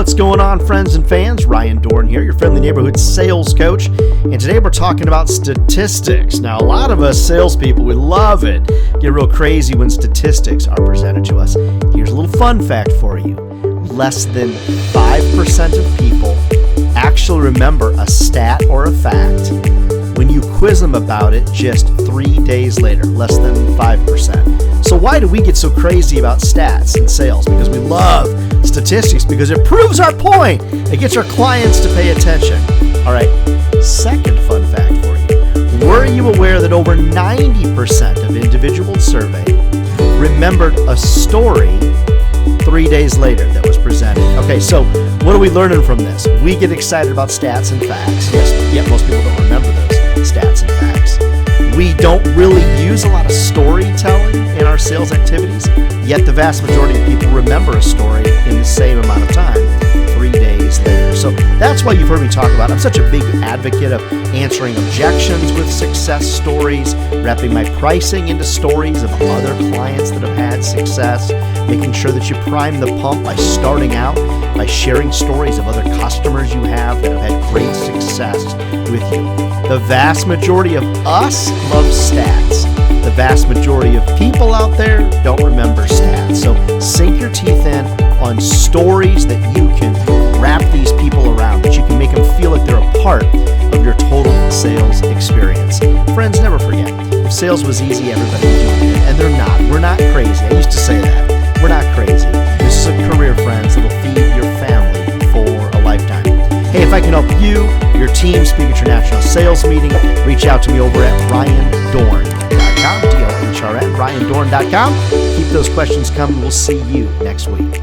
What's going on, friends and fans? Ryan Dohrn here, your friendly neighborhood sales coach. And today we're talking about statistics. Now, a lot of us salespeople, we love it. Get real crazy when statistics are presented to us. Here's a little fun fact for you. Less than 5% of people actually remember a stat or a fact when you quiz them about it just 3 days later. Less than 5%. So why do we get so crazy about stats in sales? Because we love statistics, because it proves our point. It gets our clients to pay attention. All right, second fun fact for you. Were you aware that over 90% of individuals surveyed remembered a story 3 days later that was presented? Okay, so what are we learning from this? We get excited about stats and facts. Yes, yet most people don't remember those stats and facts. We don't really use a lot of storytelling in our sales activities, yet the vast majority of people remember a story in the same amount of time, 3 days later. So that's why you've heard me talk about it. I'm such a big advocate of answering objections with success stories, wrapping my pricing into stories of other clients that have had success, making sure that you prime the pump by starting out by sharing stories of other customers you have that have had great success with you. The vast majority of us love stats. The vast majority of people out there don't remember stats. So sink your teeth in on stories that you can wrap these people around, that you can make them feel like they're a part of your total sales experience. Friends, never forget, if sales was easy, everybody would do it. And they're not. We're not crazy. I used to say that. We're not crazy. This is a career, friends, that'll feed your family for a lifetime. Hey, if I can help you, your team, speak at your national sales meeting, reach out to me over at RyanDohrn.com, DOHRN, RyanDohrn.com. Keep those questions coming. We'll see you next week.